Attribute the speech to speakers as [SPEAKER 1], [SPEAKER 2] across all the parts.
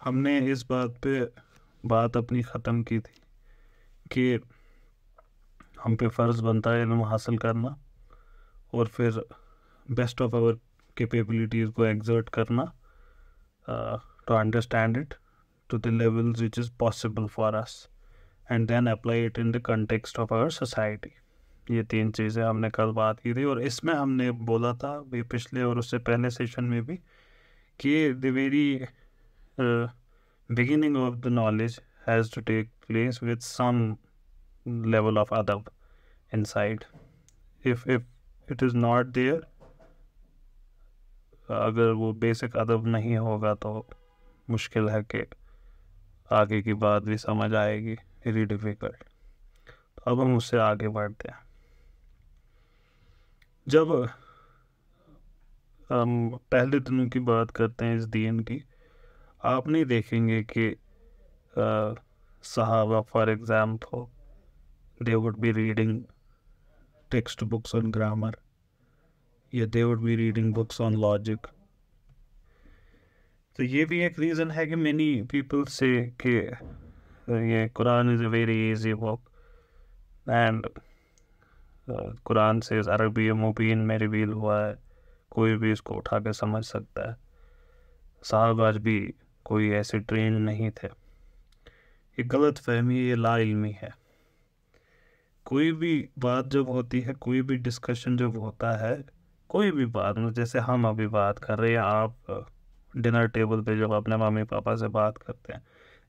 [SPEAKER 1] हमने इस बात पे बात अपनी ख़त्म की थी कि हम पे फ़र्ज़ बनता है इल्म हासिल करना और फिर बेस्ट ऑफ आवर कैपेबिलिटीज़ को एग्जर्ट करना to understand it to the levels which is possible for us and then apply it in the context of our society. ये तीन चीज़ें हमने कल बात की थी और इसमें हमने बोला था भी पिछले और उससे पहले सेशन में भी कि the very beginning of the knowledge has to take place with some level of adab inside. If it is not there, अगर वो बेसिक अदब नहीं होगा तो मुश्किल है कि आगे की बात भी समझ आएगी, वेरी डिफ़िकल्ट। तो अब हम उससे आगे बढ़ते हैं। जब हम पहले दिनों की बात करते हैं इस दीन की, आप नहीं देखेंगे कि सहाबा for example they would be reading text books on grammar या they would be reading books on logic. तो ये भी एक रीज़न है कि मैनी पीपल से कि ये Quran is a very easy book and Quran से अरबी मुबीन में रिवील हुआ है, कोई भी इसको उठा के समझ सकता है। साहबाज भी कोई ऐसे ट्रेन नहीं थे। ये गलत फहमी, ये लाइल्मी है। कोई भी बात जब होती है, कोई भी डिस्कशन जब होता है, कोई भी बात जैसे हम अभी बात कर रहे हैं, आप डिनर टेबल पे जब अपने मम्मी पापा से बात करते हैं,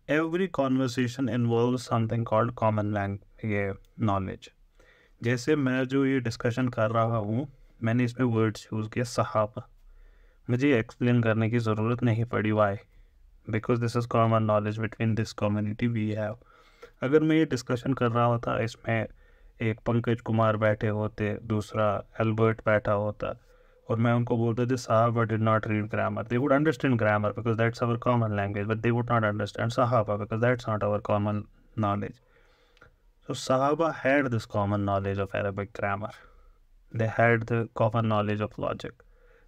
[SPEAKER 1] every conversation involve something called common language, ये नॉलेज। जैसे मैं जो ये डिस्कशन कर रहा हूँ, मैंने इसमें वर्ड्स यूज़ किया सहाबा, मुझे एक्सप्लेन करने की ज़रूरत नहीं पड़ी why, because this is common knowledge between this community we have. अगर मैं ये डिस्कशन कर रहा होता, इसमें एक पंकज कुमार बैठे होते, दूसरा एल्बर्ट बैठा होता, और मैं उनको बोलते थे साहबा did not read grammar, they would understand grammar because that's our common language, but they would not understand सहाबा because that's not our common knowledge. So Sahaba had this common knowledge of Arabic grammar. They had the common knowledge of logic.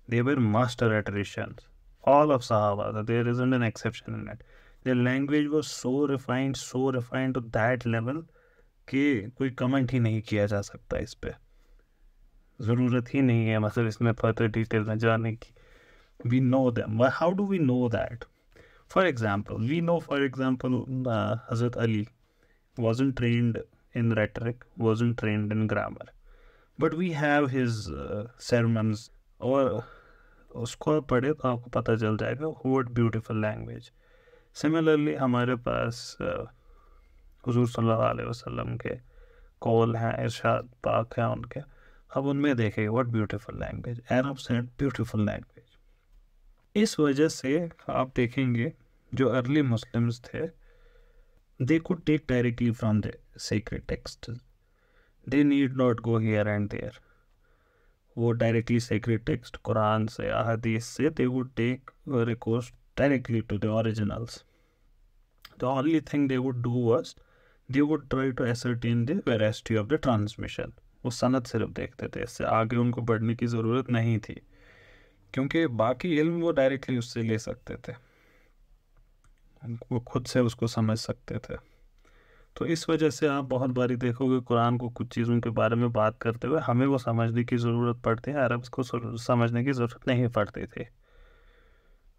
[SPEAKER 1] They were master rhetoricians. All of Sahaba, there isn't an exception in it. Their language was so refined to that level कि कोई comment ही नहीं किया जा सकता इस पे। ज़रूरत ही नहीं है मतलब इसमें फर्दर डिटेल में जाने की। We know them. But how do we know that? For example, we know, for example, Hazrat Ali wasn't trained in rhetoric, wasn't trained in grammar, but we have his sermons, और उसको पढ़े तो आपको पता चल जाएगा what beautiful language. Similarly हमारे पास हुजूर सल्लल्लाहु अलैहि वसल्लम के कौल हैं, इरशाद पाक हैं उनके, अब उनमें देखें what beautiful language, Arab said beautiful language. इस वजह से आप देखेंगे जो अर्ली मुस्लिम्स थे, they could take directly from the sacred texts. They need not go here and there. वो directly sacred text कुरान से, अहदीस से, they would take recourse directly to the originals. The only thing they would do was they would try to ascertain the veracity of the transmission. वो सनद सिर्फ देखते थे, इससे आगे उनको बढ़ने की ज़रूरत नहीं थी, क्योंकि बाकी इल्म वो डायरेक्टली उससे ले सकते थे, वो खुद से उसको समझ सकते थे। तो इस वजह से आप बहुत बारी देखोगे कुरान को कुछ चीज़ों के बारे में बात करते हुए हमें वो समझने की ज़रूरत पड़ती है, अरब्स को समझने की ज़रूरत नहीं पड़ती थी।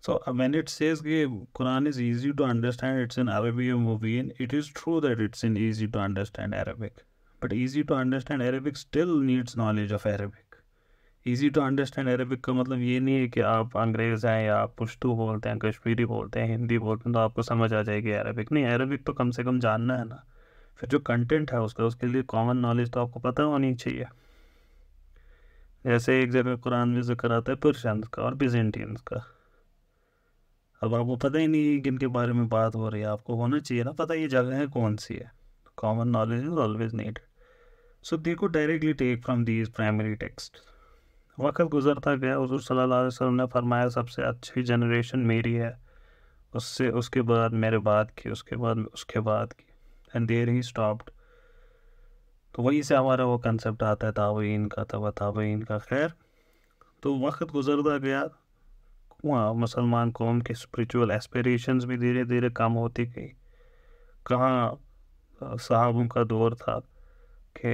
[SPEAKER 1] सो व्हेन इट सेज कि Quran is easy to understand, it's in अरबी मुबीन, it is true that it's in easy to understand Arabic, but easy to understand Arabic still needs knowledge of Arabic. Easy to understand Arabic का मतलब ये नहीं है कि आप अंग्रेज़ हैं या आप पश्तो बोलते हैं, कश्मीरी बोलते हैं, हिंदी बोलते हैं तो आपको समझ आ जाएगी अरबिक। नहीं, अरबिक तो कम से कम जानना है ना। फिर जो कंटेंट है उसका, उसके लिए कॉमन नॉलेज तो आपको पता होनी चाहिए। जैसे एक जगह कुरान में जिक्र आता है पर्शियंस का और बिजेंटियंस का, अब आपको पता ही नहीं है किन के बारे में बात हो रही है, आपको होना चाहिए ना पता ये जगह है कौन सी है। Common knowledge is always needed. So they को directly take from these primary text. वक्त गुजरता गया, हुज़ूर सल्लल्लाहु अलैहि वसल्लम ने फरमाया सबसे अच्छी जनरेशन मेरी है, उससे उसके बाद मेरे बाद की, उसके बाद की, एंड देयर ही स्टॉप्ड। तो वहीं से हमारा वो कंसेप्ट आता है ताबईन का, तबा ताबईन का। खैर, तो वक्त गुजरता गया, मुसलमान कौम की स्पिरिचुअल एस्पिरेशंस भी धीरे धीरे कम होती गई। कहाँ साहबों का दौर था कि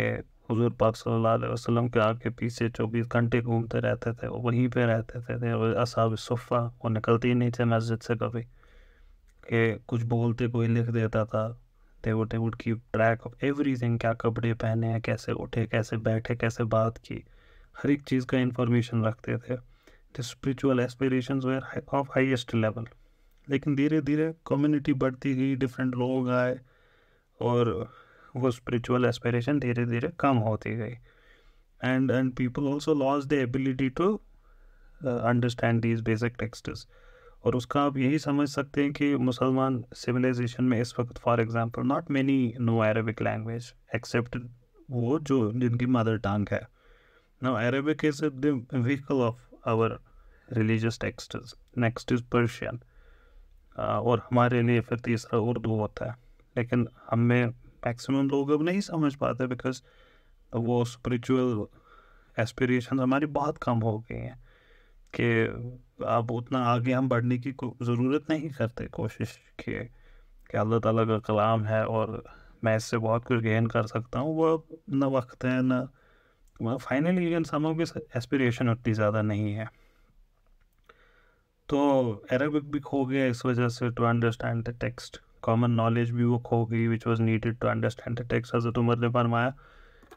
[SPEAKER 1] हुजूर पाक सल्लल्लाहु अलैहि वसल्लम के आगे पीछे 24 घंटे घूमते रहते थे, वो वहीं पे रहते थे और असहाब सुफ़ा वो निकलते ही नहीं थे मस्जिद से कभी, कि कुछ बोलते कोई लिख देता था। They would keep track of everything, क्या कपड़े पहने हैं, कैसे उठे, कैसे बैठे, कैसे बात की, हर एक चीज़ का इंफॉर्मेशन रखते थे। The spiritual aspirations were of highest level. लेकिन धीरे धीरे कम्युनिटी बढ़ती गई, डिफरेंट लोग आए और वो स्पिरिचुअल एस्पिरेशन धीरे धीरे कम होती गई। And people also lost the ability to understand these basic texts. और उसका आप यही समझ सकते हैं कि मुसलमान सिविलाइजेशन में इस वक्त for example not many know Arabic language except वो जो जिनकी मदर टंग है। Now Arabic is the vehicle of our religious texts, next is Persian, और हमारे लिए फिर तीसरा उर्दू होता है। लेकिन हमें मैक्सिमम लोग अब नहीं समझ पाते बिकॉज वो स्पिरिचुअल एस्पिरेशन हमारी बहुत कम हो गई हैं कि अब उतना आगे हम बढ़ने की ज़रूरत नहीं करते कोशिश कि अल्लाह ताला का कलाम है और मैं इससे बहुत कुछ गेन कर सकता हूँ। वो न वक्त है न फाइनली इंसानों की एस्पिरेशन उतनी ज़्यादा नहीं है। तो अरबिक भी खो गया इस वजह से to understand the text. Common knowledge भी वो खो गई which was needed to understand the text. हज़रत उमर ने फरमाया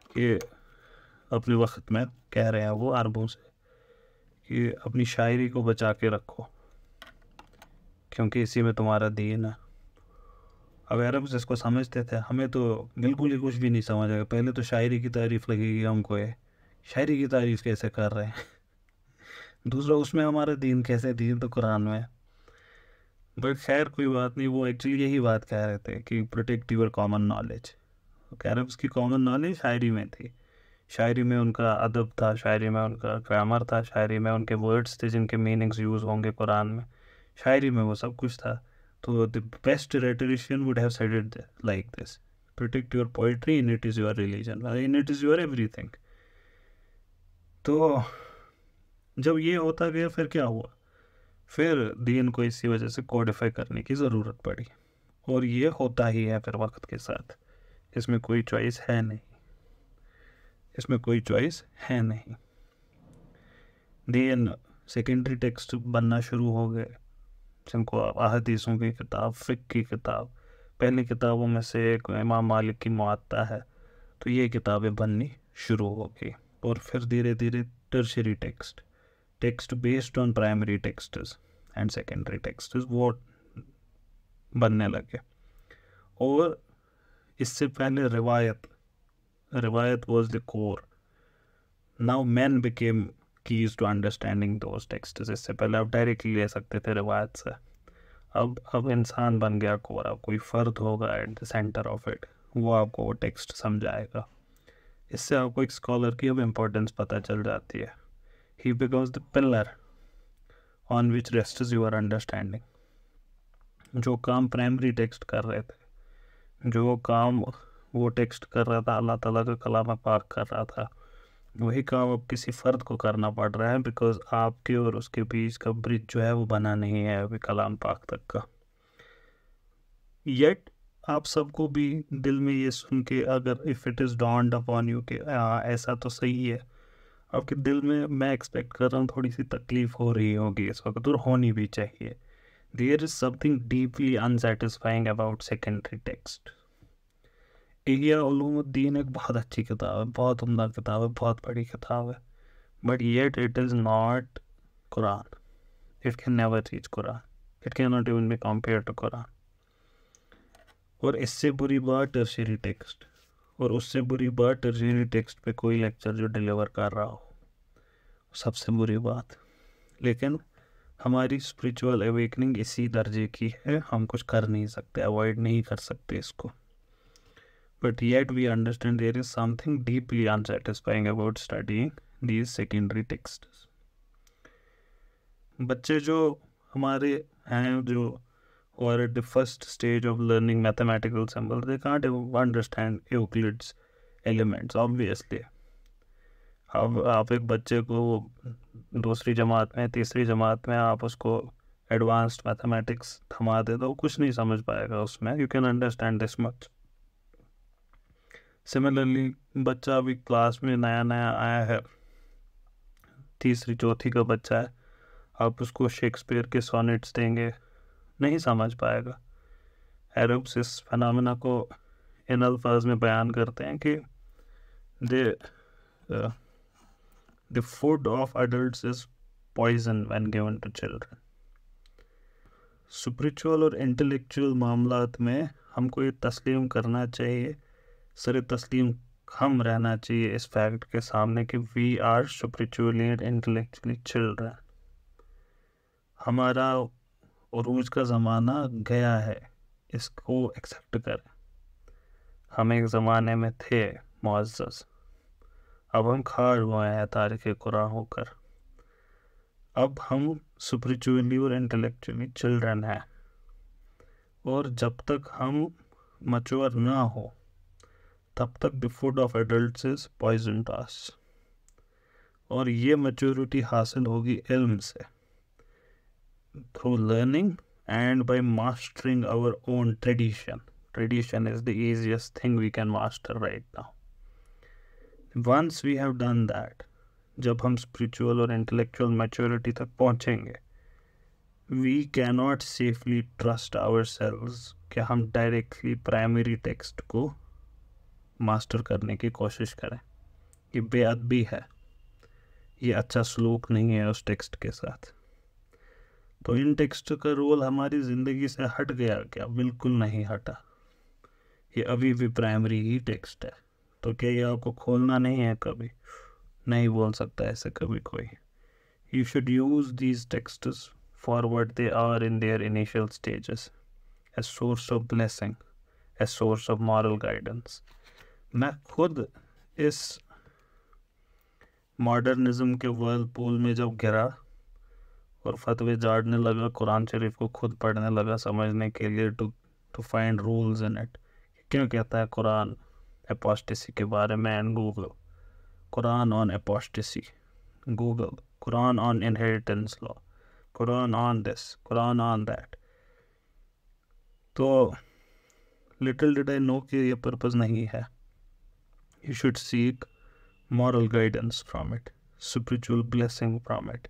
[SPEAKER 1] कि अपने वक्त में कह रहे हैं वो अरबों से कि अपनी शायरी को बचा के रखो क्योंकि इसी में तुम्हारा दीन है। अब अरब जिसको समझते थे, हमें तो बिल्कुल ही कुछ भी नहीं समझ आएगा। पहले तो शायरी की तारीफ़ लगेगी हमको, ये शायरी की तारीफ़ कैसे कर रहे हैं दूसरा उसमें हमारा दीन कैसे, दीन तो कुरान में है। बट खैर कोई बात नहीं, वो एक्चुअली यही बात कह रहे थे कि protect your common knowledge. Arabs की कॉमन नॉलेज शायरी में थी, शायरी में उनका अदब था, शायरी में उनका ग्रामर था, शायरी में उनके वर्ड्स थे जिनके मीनिंग्स यूज़ होंगे कुरान में, शायरी में वो सब कुछ था। तो the best rhetorician would have said it like this, protect your poetry in it is your religion, in it is your everything. तो जब ये होता गया फिर क्या हुआ, फिर दीन को इसी वजह से कोडिफाई करने की ज़रूरत पड़ी। और ये होता ही है फिर वक्त के साथ, इसमें कोई चॉइस है नहीं, इसमें कोई चॉइस है नहीं। दीन सेकेंडरी टेक्स्ट बनना शुरू हो गए जिनको अहदीसों की किताब, फ़िक़्ह की किताब, पहली किताबों में से एक इमाम मालिक की मुअत्ता है, तो ये किताबें बननी शुरू हो गई। और फिर धीरे धीरे tertiary text, text based on primary texts and secondary texts वो बनने लगे। और इससे पहले रिवायत was the core, now man became keys to understanding those texts. इससे पहले आप डायरेक्टली ले सकते थे रिवायत से, अब इंसान बन गया कोर, अब कोई फ़र्द होगा at the centre of it, वो आपको वो टेक्स्ट समझाएगा। इससे आपको एक स्कॉलर की अब इम्पोर्टेंस पता चल जाती है। He becomes the pillar on which rests your understanding. जो काम प्राइमरी टेक्स्ट कर रहे थे, जो काम वो टेक्स्ट कर रहा था, अल्लाह ताला का कलाम पाक कर रहा था, वही काम अब किसी फ़र्द को करना पड़ रहा है बिकॉज आपके और उसके बीच का ब्रिज जो है वो बना नहीं है अभी कलाम पाक तक का। येट आप सबको भी दिल में ये सुन के, अगर if it is dawned upon you कि ऐसा तो सही है, आपके दिल में मैं एक्सपेक्ट कर रहा हूँ थोड़ी सी तकलीफ़ हो रही होगी इस वक्त, और होनी भी चाहिए। There is something deeply unsatisfying about secondary text. Ihya Ulumuddin एक बहुत अच्छी किताब है, बहुत उम्दा किताब है, बहुत बड़ी किताब है, but yet it is not Quran. It can never reach Quran, it can not even be compare to Quran. और इससे बुरी बात टर्शियरी टेक्स्ट, और उससे बुरी बात टर्शियरी टेक्स्ट पे कोई लेक्चर जो डिलीवर कर रहा हो, सबसे बुरी बात। लेकिन हमारी स्पिरिचुअल अवेकनिंग इसी दर्जे की है, हम कुछ कर नहीं सकते, अवॉइड नहीं कर सकते इसको। But yet we understand there is something deeply unsatisfying about studying these secondary texts. बच्चे जो हमारे हैं जो or at the first stage of learning mathematical symbols, they can't understand Euclid's elements obviously. अब आप एक बच्चे को दूसरी जमात में, तीसरी जमात में आप उसको एडवांस्ड मैथमेटिक्स थमा दे तो वो कुछ नहीं समझ पाएगा उसमें. You can understand this much. Similarly बच्चा अभी क्लास में नया नया आया है, तीसरी चौथी का बच्चा है, आप उसको शेक्सपियर के सोनेट्स देंगे, नहीं समझ पाएगा. अरब्स इस फिनोमेना को इन अल्फाज में बयान करते हैं कि they the food of adults is poison when given to children. Spiritual और इंटेलेक्चुअल मामलात में हमको ये तस्लीम करना चाहिए, सर तस्लीम हम रहना चाहिए इस फैक्ट के सामने कि we are spiritually and intellectually children. हमारा उरूज का ज़माना गया है, इसको एक्सेप्ट करें. हम एक ज़माने में थे मुअज़्ज़ज़, अब हम खाड़ हुए हैं तारीख़ कुरान होकर. अब हम स्पिरिचुअली और इंटेलेक्चुअली चिल्ड्रन हैं, और जब तक हम मैच्योर ना हो तब तक the food of adults is poison to us. और ये मैच्योरिटी हासिल होगी इल्म से, through learning and by mastering our own tradition. Tradition is the easiest thing we can master right now. Once we have done that, जब हम spiritual और intellectual maturity तक पहुँचेंगे, we cannot safely trust ourselves कि हम directly primary text को master करने की कोशिश करें. ये बेअदबी है, ये अच्छा सलूक नहीं है उस टेक्स्ट के साथ. तो इन टेक्स्ट का रोल हमारी ज़िंदगी से हट गया क्या? बिल्कुल नहीं हटा. ये अभी भी प्राइमरी ही टेक्स्ट है. तो क्या ये आपको खोलना नहीं है? कभी नहीं बोल सकता ऐसे कभी कोई. You should use these texts for what they are in their initial stages, a source of blessing, a source of moral guidance. मैं खुद इस मॉडर्निज्म के वर्लपूल में जब गिरा और फतवे झाड़ने लगा, कुरान शरीफ को खुद पढ़ने लगा समझने के लिए, to find rules in it. क्या कहता है कुरान एपोस्टेसी के बारे में? And Google Quran on apostasy, Google Quran on inheritance law, Quran on this, Quran on that. तो लिटिल डिड आई नो कि ये पर्पज़ नहीं है. You should seek moral guidance from it, spiritual blessing from it,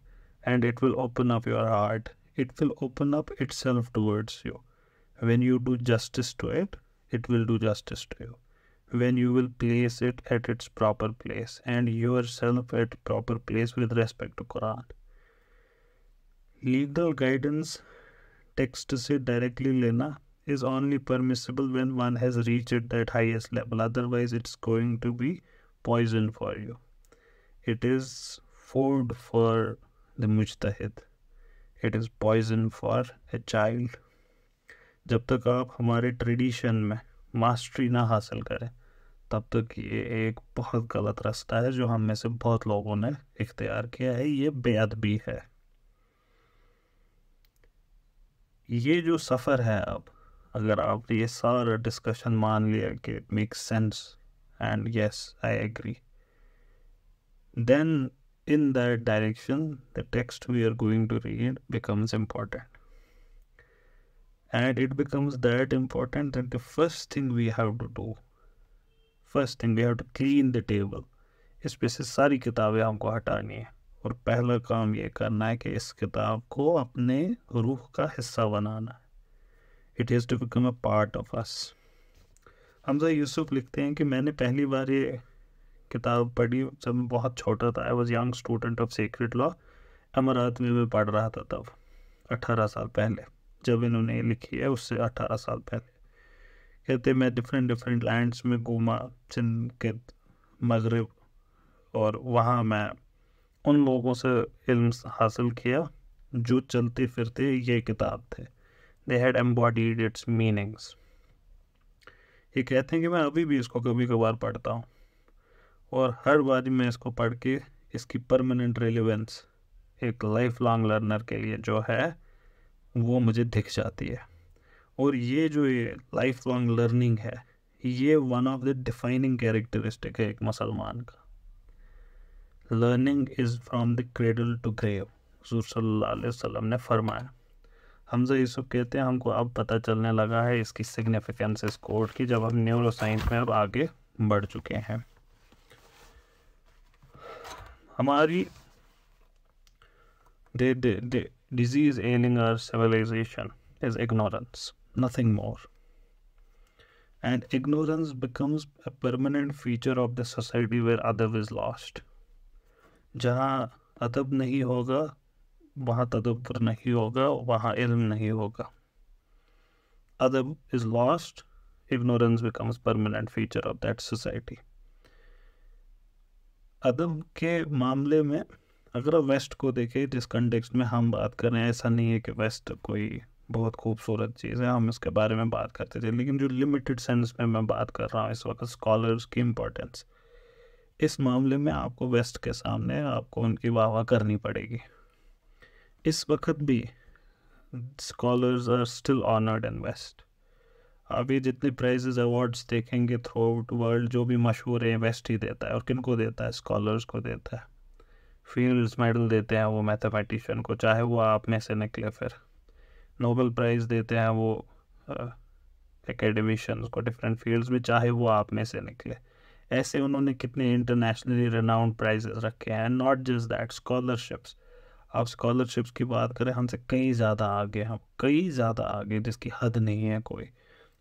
[SPEAKER 1] and it will open up your heart. It will open up itself towards you. When you do justice to it, it will do justice to you. When you will place it at its proper place and yourself at proper place with respect to Quran. Legal guidance text से directly लेना is only permissible when one has reached that highest level. Otherwise, it's going to be poison for you. It is food for the mujtahid. It is poison for a child. जब तक आप हमारे tradition में mastery ना हासिल करें तब तक ये एक बहुत गलत रास्ता है जो हम में से बहुत लोगों ने इख्तियार किया है. ये बेअदबी है. ये जो सफ़र है, अब अगर आप ये सारा डिस्कशन मान लिया कि it makes sense and yes, I agree, then in that direction the text we are going to read becomes important, and it becomes that important that the first thing we have to clean the table. इस पे से सारी किताबें हमको हटानी है और पहला काम ये करना है कि इस किताब को अपने रूह का हिस्सा बनाना है. It has to become a part of us. Hamza Yusuf लिखते हैं कि मैंने पहली बार ये किताब पढ़ी जब मैं बहुत छोटा था. I was young student of secret law. अमारात में मैं पढ़ रहा था तब, 18 साल पहले. जब इन्होंने ये लिखी है उससे 18 साल पहले. कहते मैं डिफरेंट लैंड्स में घूमा, सिंध के मगरब, और वहाँ मैं उन लोगों से इल्म हासिल किया जो चलते फिरते ये किताब थे. They had embodied it's meanings. ये कहते हैं कि मैं अभी भी इसको कभी कभार पढ़ता हूँ, और हर बार मैं इसको पढ़ के इसकी परमानेंट रेलेवेंस एक लाइफ लॉन्ग लर्नर के लिए जो है वो मुझे दिख जाती है. और ये जो ये लाइफ लॉन्ग लर्निंग है, ये one of the defining characteristic है एक मुसलमान का. Learning is from the cradle to grave, हुज़ूर सल्लल्लाहु अलैहि वसल्लम ने फरमाया। हमजा यूसुफ कहते हैं हमको अब पता चलने लगा है इसकी सिग्निफिकेंस इस कोड की, जब हम न्यूरो साइंस में अब आगे बढ़ चुके हैं। हमारी the disease ailing our civilization is ignorance, nothing more. And ignorance becomes a permanent feature of the society where adab is lost. जहाँ अदब नहीं होगा वहाँ तदब्बर नहीं होगा, वहाँ इल्म नहीं होगा। Adab is lost, ignorance becomes permanent feature of that society. अदब के मामले में अगर आप वेस्ट को देखें, जिस कंटेक्स्ट में हम बात कर रहे हैं, ऐसा नहीं है कि वेस्ट कोई बहुत खूबसूरत चीज़ है, हम इसके बारे में बात करते थे, लेकिन जो लिमिटेड सेंस में मैं बात कर रहा हूँ इस वक्त स्कॉलर्स की इम्पोर्टेंस, इस मामले में आपको वेस्ट के सामने आपको उनकी वाह वाह करनी पड़ेगी। इस वक्त भी scholars are still honoured in west. आप ये जितने प्राइजेस अवार्ड्स देखेंगे थ्रू आउट वर्ल्ड, जो भी मशहूर है वेस्ट ही देता है। और किन को देता है? स्कॉलर्स को देता है। फील्ड्स मेडल देते हैं वो मैथमेटिशियन को, चाहे वो आप में से निकले। फिर नोबेल प्राइज़ देते हैं वो एकेडमिशियंस को डिफरेंट फील्ड्स में, चाहे वो आप में से निकले। ऐसे उन्होंने कितने इंटरनेशनली रिनाउंड प्राइजेस रखे हैं। नॉट जस्ट दैट, स्कॉलरशिप्स, आप स्कॉलरशिप्स की बात करें, हमसे कई ज़्यादा आगे, हम कई ज़्यादा आगे, जिसकी हद नहीं है कोई।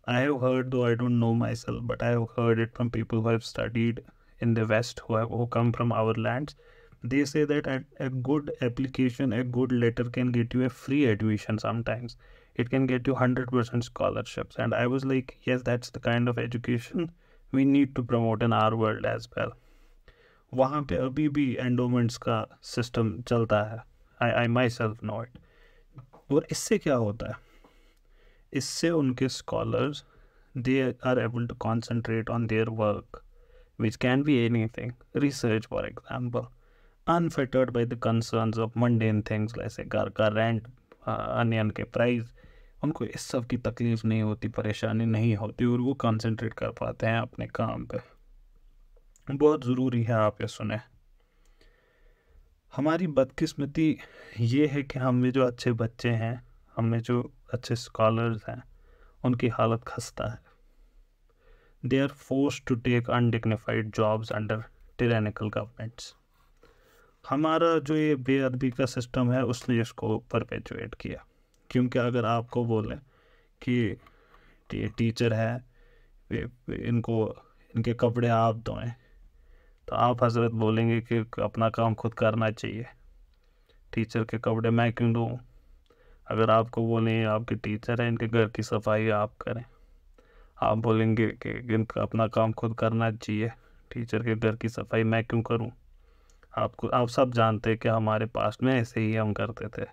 [SPEAKER 1] I have heard, though I don't know myself, but I have heard it from people who have studied in the West, who come from our lands. They say that a good application, a good letter can get you a free admission sometimes. It can get you 100% scholarships. And I was like, yes, that's the kind of education we need to promote in our world as well. वहाँ पे अभी भी endowments का system चलता है. I myself know it. और इससे क्या होता है? इससे उनके scholars they are able to concentrate on their work, which can be anything, research for example, unfettered by the concerns of mundane things, जैसे घर का रेंट, अनियन के प्राइस। उनको इस सब की तकलीफ नहीं होती, परेशानी नहीं होती, और वो कॉन्सेंट्रेट कर पाते हैं अपने काम पे। बहुत ज़रूरी है आप ये सुने। हमारी बदकिस्मती ये है कि हम में जो अच्छे बच्चे हैं, हम में जो अच्छे स्कॉलर्स हैं, उनकी हालत खस्ता है। They are forced to take undignified jobs under tyrannical governments. हमारा जो ये बेअदबी का सिस्टम है उसने इसको परपेचुएट किया। क्योंकि अगर आपको बोलें कि ये टीचर है, इनको इनके कपड़े आप धोएं, तो आप हजरत बोलेंगे कि अपना काम खुद करना चाहिए, टीचर के कपड़े मैं क्यों दूँ। अगर आपको बोलें आपके टीचर हैं, इनके घर की सफाई आप करें, आप बोलेंगे कि इनका अपना काम खुद करना चाहिए, टीचर के घर की सफाई मैं क्यों करूं। आप सब जानते हैं कि हमारे पास में ऐसे ही हम करते थे,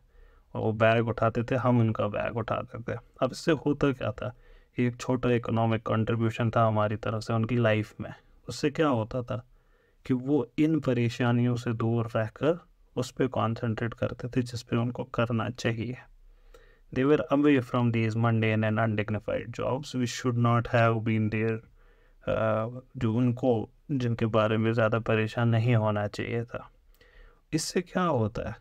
[SPEAKER 1] और वो बैग उठाते थे, हम उनका बैग उठाते थे। अब इससे होता क्या था? एक छोटा इकोनॉमिक कंट्रीब्यूशन था हमारी तरफ से उनकी लाइफ में। उससे क्या होता था कि वो इन परेशानियों से दूर रहकर उस पर कॉन्सेंट्रेट करते थे जिस पे उनको करना चाहिए। They were away from these mundane and undignified jobs which should not have been there, जो उनको, जिनके बारे में ज़्यादा परेशान नहीं होना चाहिए था। इससे क्या होता है?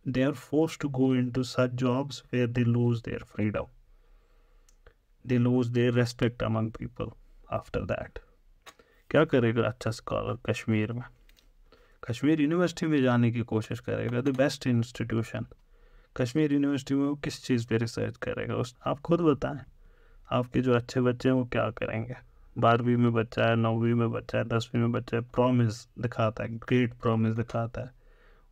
[SPEAKER 1] They are forced to go into such jobs where they lose their freedom. They lose their respect among people after that. क्या करेगा अच्छा स्कॉलर कश्मीर में? कश्मीर यूनिवर्सिटी में जाने की कोशिश करेगा, the best institution. Kashmir university में वो किस चीज़ पे रिसर्च करेगा? उस आप खुद बताएं। आपके जो अच्छे बच्चे हैं वो क्या करेंगे? 12वीं में बच्चा है, 9वीं में बच्चा है, 10वीं में बच्चा है, प्रॉमिस दिखाता है, ग्रेट प्रॉमिस दिखाता है,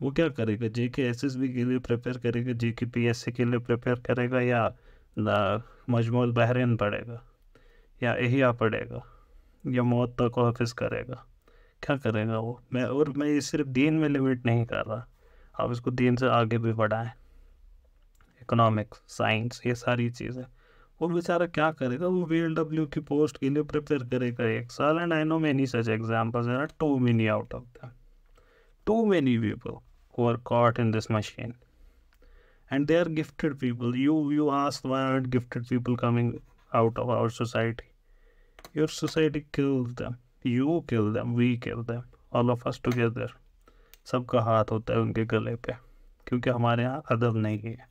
[SPEAKER 1] वो क्या करेगा? JK SSB के लिए प्रिपेयर करेगा, JK PSC के लिए प्रिपेयर करेगा, या मजमूल बहरीन पढ़ेगा, या एहिया पढ़ेगा, या मौत तक ऑफिस करेगा? क्या करेगा वो? मैं ये सिर्फ दीन में लिमिट नहीं कर रहा, आप इसको दीन से आगे भी बढ़ाएं। इकोनॉमिक्स, साइंस, ये सारी चीज़ें। वो बेचारा क्या करेगा? वो VLW की पोस्ट के लिए प्रिपेयर करेगा 1 साल। And I know many such examples, there are too many out of them, too many people who are caught in this machine, and they are gifted people. You ask why aren't gifted people coming out of our society? Your society kills them, you kill them, we kill them, all of us together. सबका हाथ होता है उनके गले पे, क्योंकि हमारे यहाँ अदब नहीं है।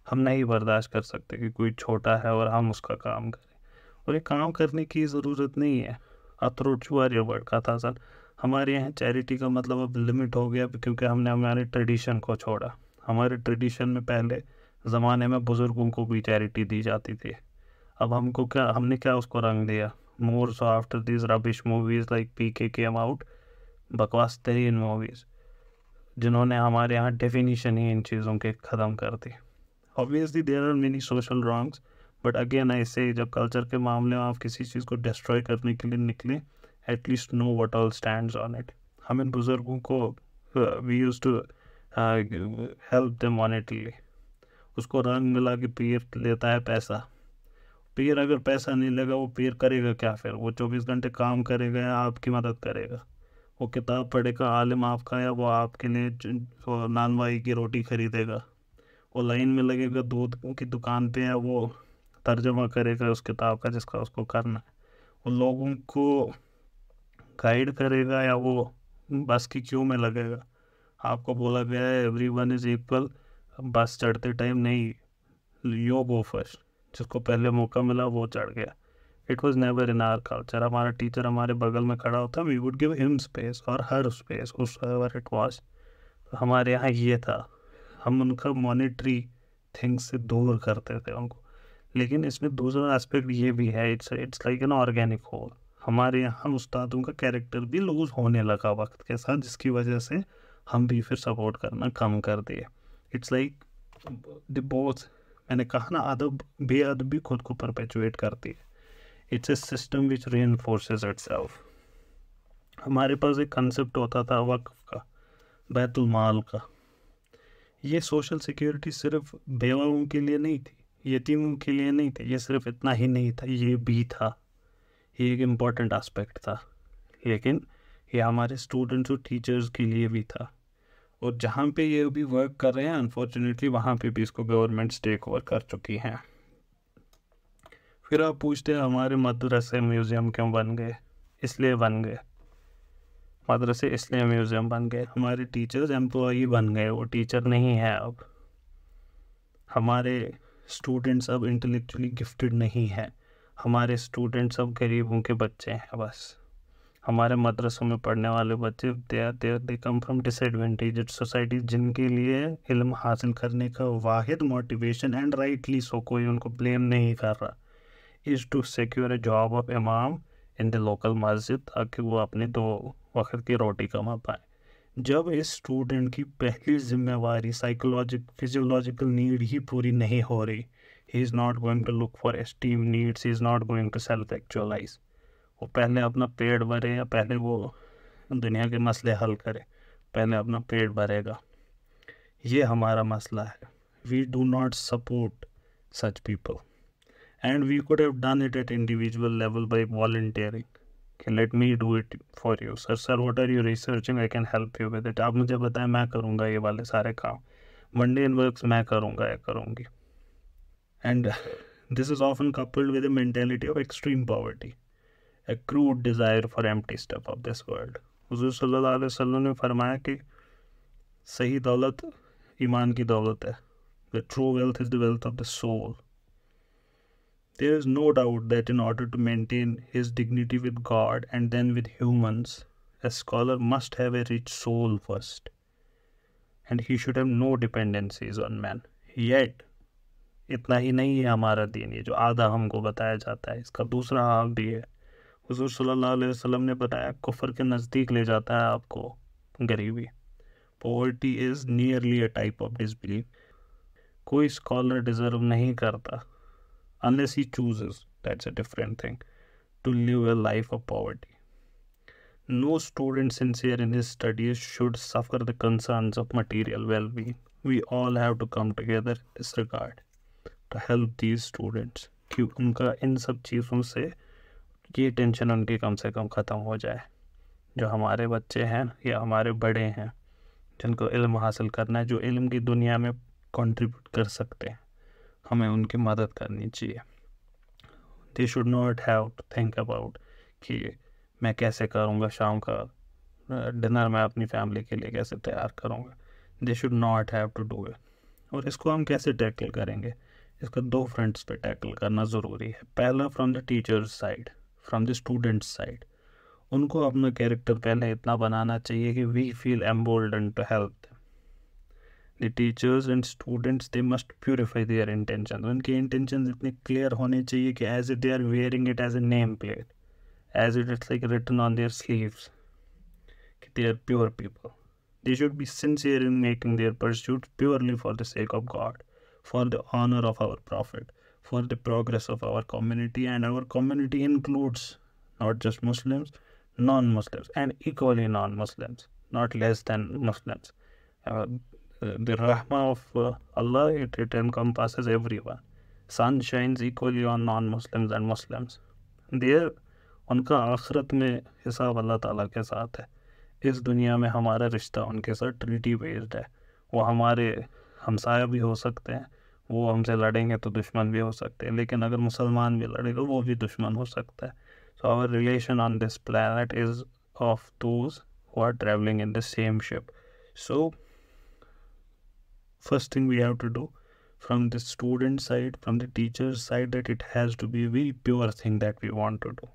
[SPEAKER 1] हम नहीं बर्दाश्त कर सकते कि कोई छोटा है और हम उसका काम करें, और ये काम करने की ज़रूरत नहीं है। अथरोचुआर वर्ड का था सर, हमारे यहाँ चैरिटी का मतलब अब लिमिट हो गया, क्योंकि हमने हमारे ट्रेडिशन को छोड़ा। हमारे ट्रेडिशन में पहले ज़माने में बुज़ुर्गों को भी चैरिटी दी जाती थी। अब हमको क्या, हमने क्या उसको रंग दिया? More so after this rubbish movies like PK came out, बकवास तरीन मूवीज़, जिन्होंने हमारे यहाँ डेफिनेशन ही इन चीज़ों के ख़त्म कर दी। Obviously there are many social wrongs, but again ऐसे जब कल्चर के मामले में आप किसी चीज़ को डिस्ट्रॉय करने के लिए निकले, at least know what all stands on it. हमें बुज़ुर्गों को we used to help them monetarily. उसको रंग मिला के पीर लेता है पैसा। पीर अगर पैसा नहीं लेगा, वो पीर करेगा क्या फिर? वो 24 घंटे काम करेगा या आपकी मदद करेगा? वो किताब पढ़ेगा आलिम आपका, या वो आपके लिए वो नानवाई की रोटी खरीदेगा? वो लाइन में लगेगा दूध की दुकान पे, या वो तर्जमा करेगा उस किताब का जिसका उसको करना है? वो लोगों को गाइड करेगा, या वो बस की क्यू में लगेगा? आपको बोला गया है एवरीवन इज इक्वल, बस चढ़ते टाइम नहीं, यू गो फर्स्ट। जिसको पहले मौका मिला वो चढ़ गया। It was never in our culture. हमारा टीचर हमारे बगल में खड़ा होता, we would give him space और हर स्पेस उस इट वॉज। हमारे यहाँ ये था, हम उनका मॉनिटरी थिंग्स से दूर करते थे उनको। लेकिन इसमें दूसरा एस्पेक्ट ये भी है, it's like an organic whole. हमारे यहाँ उस्तादों का कैरेक्टर भी लूज होने लगा वक्त के साथ, जिसकी वजह से हम भी फिर सपोर्ट करना कम कर दिए। इट्स लाइक द बोथ, मैंने कहा ना, अदब बेअदबी खुद को परपेचुएट करती है। It's a system which reinforces itself. हमारे पास एक कंसेप्ट होता था वक्फ का, बैतुल माल का। ये सोशल सिक्योरिटी सिर्फ बेवाओं के लिए नहीं थी, यतीमों के लिए नहीं थी, ये सिर्फ इतना ही नहीं था, ये भी था, ये एक इम्पॉर्टेंट एस्पेक्ट था। लेकिन ये हमारे स्टूडेंट्स और टीचर्स के लिए भी था, और जहाँ पे ये भी वर्क कर रहे हैं अनफॉर्चुनेटली वहाँ पे भी इसको गवर्नमेंट टेक ओवर कर चुकी हैं। फिर आप पूछते हैं हमारे मदरसे म्यूज़ियम क्यों बन गए? इसलिए बन गए मदरसे, इसलिए म्यूज़ियम बन गए। हमारे टीचर्स एम्प्लॉई बन गए, वो टीचर नहीं है अब। हमारे स्टूडेंट्स अब इंटेलेक्चुअली गिफ्टेड नहीं है, हमारे स्टूडेंट्स अब गरीबों के बच्चे हैं बस। हमारे मदरसों में पढ़ने वाले बच्चे they come from disadvantaged society, जिनके लिए इल्म हासिल करने का वाहिद मोटिवेशन, एंड राइटली सो, कोई उनको ब्लेम नहीं कर रहा, is to secure a job of इमाम इन द लोकल मस्जिद, ताकि वो अपने 2 वक्त की रोटी कमा पाए। जब इस स्टूडेंट की पहली जिम्मेवारी फिजियोलॉजिकल नीड ही पूरी नहीं हो रही, he is not going to look for esteem needs, he is not going to self actualise. वो पहले अपना पेट भरे, या पहले वो दुनिया के मसले हल करे, पहले अपना पेट भरेगा। ये हमारा मसला है। We do not support such people, and we could have done it at individual level by volunteering. Let me do it for you sir, what are you researching, I can help you with it. आप मुझे बताएं, मैं करूँगा ये वाले सारे काम, mundane works मैं करूँगा या करूँगी। And this is often coupled with a mentality of extreme poverty, a crude desire for empty stuff of this world. हुज़ूर सल्लल्लाहु अलैहि वसल्लम ने फरमाया कि सही दौलत ईमान की दौलत है। The true wealth is the wealth of the soul. There is no doubt that in order to maintain his dignity with God and then with humans, a scholar must have a rich soul first, and he should have no dependencies on man. Yet, इतना ही नहीं है हमारा दीन, ये जो आधा हमको बताया जाता है, इसका दूसरा हाल भी है। हुज़ूर सल्लल्लाहु अलैहि वसल्लम ने बताया, कुफ्र के नज़दीक ले जाता है आपको गरीबी। Poverty is nearly a type of disbelief. कोई स्कॉलर डिज़र्व नहीं करता, unless he chooses, that's a different thing, to live a life of poverty. No student sincere in his studies should suffer the concerns of material well-being. We all have to come together in this regard to help these students, कि उनका इन सब चीज़ों से ये tension उनकी कम से कम ख़त्म हो जाए। जो हमारे बच्चे हैं या हमारे बड़े हैं, जिनको इल्म हासिल करना है, जो इल्म की दुनिया में कंट्रीब्यूट कर सकते हैं, हमें उनकी मदद करनी चाहिए। They should not have to think about कि मैं कैसे करूँगा शाम का डिनर मैं अपनी फैमिली के लिए कैसे तैयार करूँगा। They should not have to do it. और इसको हम कैसे टैकल करेंगे, इसका दो फ्रंट्स पे टैकल करना ज़रूरी है। पहला from the teachers side, from the students side. उनको अपना कैरेक्टर पहले इतना बनाना चाहिए कि we feel emboldened to help. The teachers and students they must purify their intention. उनके इंटेंशन इतने क्लियर होने चाहिए कि as it they are wearing it as a name plate, as it is like written on their sleeves, they are pure people. They should be sincere in making their pursuits purely for the sake of God, for the honor of our Prophet, for the progress of our community. And our community includes not just Muslims, non-Muslims, and equally non-Muslims, not less than Muslims. The rahmah of Allah, it encompasses everyone. Sun shines equally on non-Muslims and Muslims. There उनका आखिरत में हिसाब अल्लाह ताला के साथ है। इस दुनिया में हमारा रिश्ता उनके साथ ट्रीटी बेस्ड है। वो हमारे हमसाया भी हो सकते हैं, वो हमसे लड़ेंगे तो दुश्मन भी हो सकते हैं, लेकिन अगर मुसलमान भी लड़ेगा वो भी दुश्मन हो सकता है। So our relation on this planet is of those who are travelling in the same ship. So first thing we have to do from the student side, from the teacher's side, that it has to be a very pure thing that we want to do.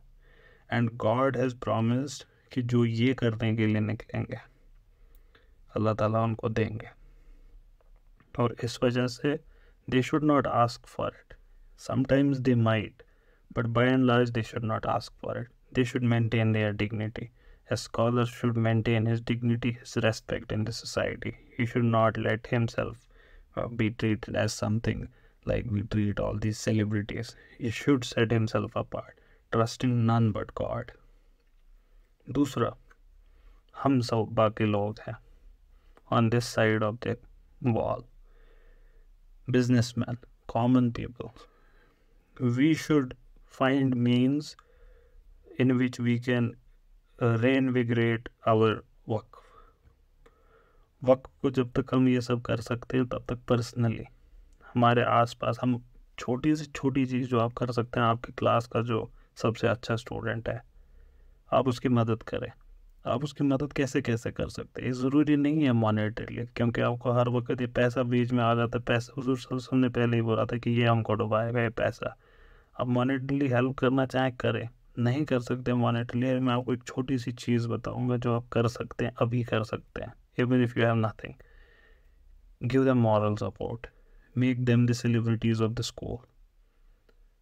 [SPEAKER 1] And God has promised कि जो ये करने के लिए निकलेंगे अल्लाह ताला उनको देंगे। और इस वजह से they should not ask for it. Sometimes they might, but by and large they should not ask for it. They should maintain their dignity. A scholar should maintain his dignity, his respect in the society. He should not let himself be treated as something like we treat all these celebrities. He should set himself apart, trusting none but God. दूसरा, हम सब बाकी लोग हैं on this side of the wall, businessmen, common people. We should find means in which we can reinvigorate our work. वक्त को जब तक हम ये सब कर सकते हैं तब तक पर्सनली हमारे आसपास हम छोटी से छोटी चीज़ जो आप कर सकते हैं, आपकी क्लास का जो सबसे अच्छा स्टूडेंट है आप उसकी मदद करें। आप उसकी मदद कैसे कैसे कर सकते हैं, ज़रूरी नहीं है मॉनेटरीली, क्योंकि आपको हर वक्त ये पैसा बीच में आ जाता है। पैसा हुजूर सल्लल्लाहु अलैहि वसल्लम ने पहले ही बोला था कि ये हमको डुबाएगा ये पैसा। आप मॉनेटरीली हेल्प करना चाहें करें, नहीं कर सकते मॉनेटरीली, मैं आपको एक छोटी सी चीज़ बताऊँगा जो आप कर सकते हैं, अभी कर सकते हैं। Even if you have nothing, give them moral support, make them the celebrities of the school.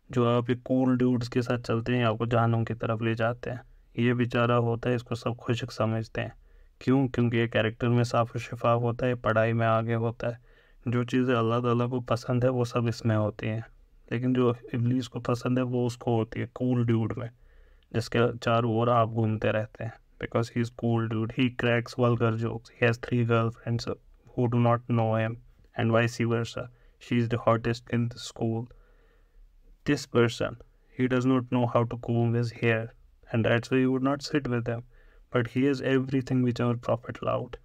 [SPEAKER 1] जो आप एक कूल ड्यूड्स के साथ चलते हैं, आपको जानों की तरफ ले जाते हैं, ये बेचारा होता है, इसको सब खुशक समझते हैं। क्यों? क्योंकि ये कैरेक्टर में साफ शफाफ होता है, पढ़ाई में आगे होता है। जो चीज़ें अल्लाह ताला को पसंद है वो सब इसमें होती हैं, लेकिन जो इब्लीस को पसंद है वो उसको होती है कूल ड्यूड में, जिसके चारों ओर आप घूमते रहते हैं। Because he's cool dude, he cracks vulgar jokes, he has 3 girlfriends who do not know him, and vice versa. She's the hottest in the school. This person, he does not know how to comb his hair, and that's why you would not sit with him. But he has everything which our Prophet loved.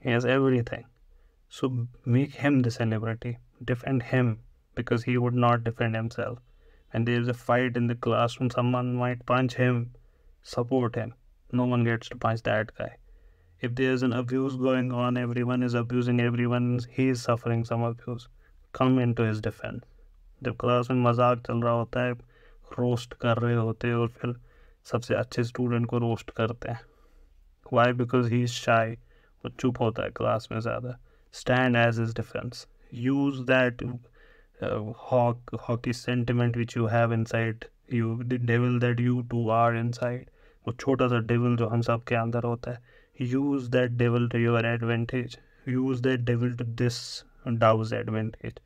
[SPEAKER 1] He has everything. So make him the celebrity, defend him, because he would not defend himself. And there is a fight in the classroom, someone might punch him, support him. No one gets to punch that guy. If there's an abuse going on, everyone is abusing everyone, he is suffering some abuse, come into his defense. जब class में मजाक चल रहा होता है, roast कर रहे होते हैं और फिर सबसे अच्छे स्टूडेंट को रोस्ट करते हैं। Why? Because he is shy. वो चुप होता है क्लास में ज़्यादा। Stand as his defense. Use that hawkish sentiment which you have inside you, the devil that you too are inside. वो छोटा सा डेविल जो हम सब के अंदर होता है, use that devil to your advantage, use that devil to this डाउ's advantage.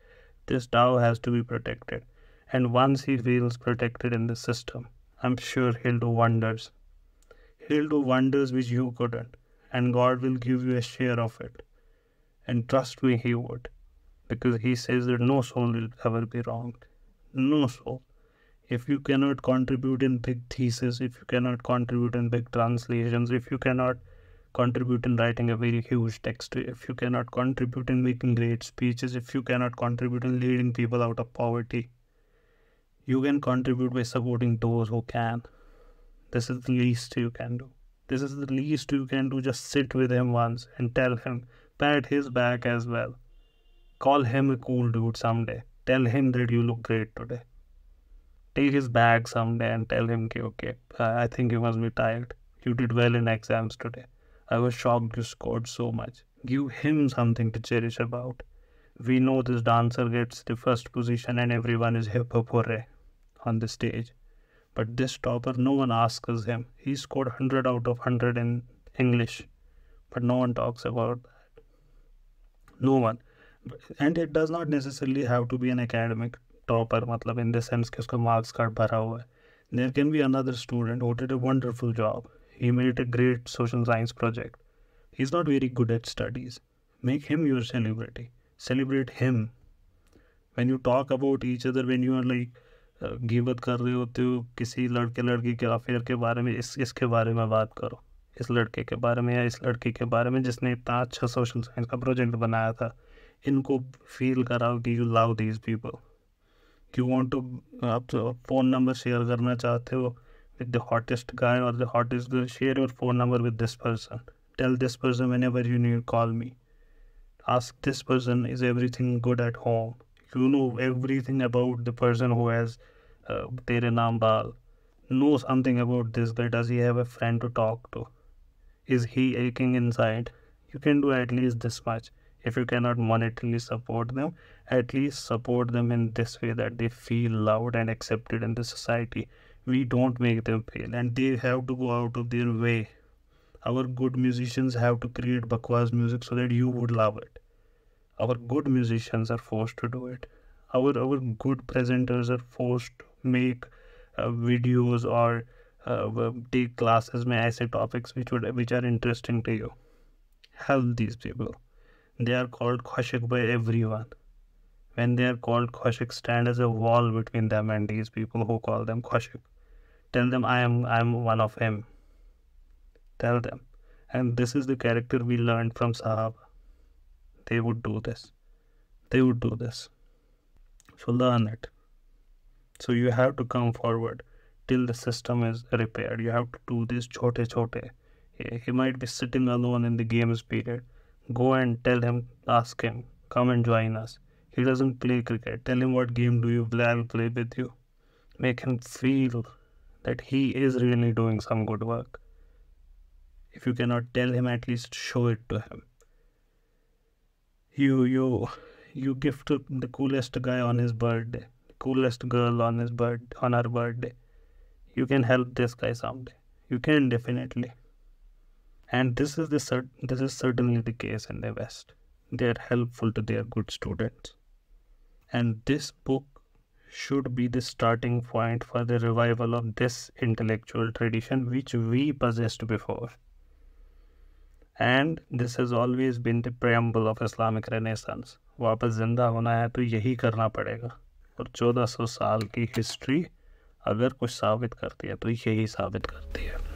[SPEAKER 1] This Dow has to be protected, and once he feels protected in the system, I'm sure he'll do wonders. He'll do wonders which you couldn't, and God will give you a share of it. And trust me, he would, because he says that no soul will ever be wronged. No soul. If you cannot contribute in big thesis, if you cannot contribute in big translations, if you cannot contribute in writing a very huge text, if you cannot contribute in making great speeches, if you cannot contribute in leading people out of poverty, you can contribute by supporting those who can. This is the least you can do. This is the least you can do. Just sit with him once and tell him, pat his back as well. Call him a cool dude someday. Tell him that you look great today. Take his bag someday and tell him, okay, I think you must be tired. You did well in exams today. I was shocked you scored so much. Give him something to cherish about. We know this dancer gets the first position and everyone is hip hop hooray on the stage. But this topper, no one asks him. He scored 100 out of 100 in English. But no one talks about that. No one. And it does not necessarily have to be an academic topper, मतलब in the sense कि उसका marks card भरा हुआ है. There can be another student who did a wonderful job. He made a great social science project. He's not very good at studies. Make him your celebrity. Celebrate him. When you talk about each other, when you are like गिबत कर रहे होते हो किसी लड़के लड़की के affair के बारे में, इसके बारे में बात करो, इस लड़के के बारे में या इस लड़की के बारे में जिसने इतना अच्छा सोशल साइंस का प्रोजेक्ट बनाया था. इनको फील कराओ कि you love these people. You want to, आप फ़ोन नंबर शेयर करना चाहते हो with the hottest guy or the hottest girl, share your phone number with this person. Tell this person whenever you need, call me. Ask this person, is everything good at home? You know everything about the person who has Tere Naam Bal. Know something about this guy. Does he have a friend to talk to? Is he aching inside? You can do at least this much. If you cannot monetarily support them, at least support them in this way that they feel loved and accepted in the society. We don't make them feel, and they have to go out of their way. Our good musicians have to create bakwas music so that you would love it. Our good musicians are forced to do it. Our good presenters are forced to make videos or take classes में ऐसे topics which are interesting to you. Help these people. They are called khoshik by everyone. When they are called khoshik, stand as a wall between them and these people who call them khoshik. Tell them I am one of him. Tell them. And this is the character we learned from Sahaba. They would do this. They would do this. So learn it. So you have to come forward till the system is repaired. You have to do this chote. He might be sitting alone in the games period. Go and tell him, ask him, come and join us. He doesn't play cricket. Tell him what game do you play, I'll play with you. Make him feel that he is really doing some good work. If you cannot tell him, at least show it to him. You gift the coolest guy on his birthday, the coolest girl on her birthday. You can help this guy someday. You can definitely. And this is certainly the case in the West. They are helpful to their good students. And this book should be the starting point for the revival of this intellectual tradition which we possessed before. And this has always been the preamble of Islamic Renaissance. वापस जिंदा होना है तो यही करना पड़ेगा. और 1400 साल की हिस्ट्री अगर कुछ साबित करती है तो यही साबित करती है.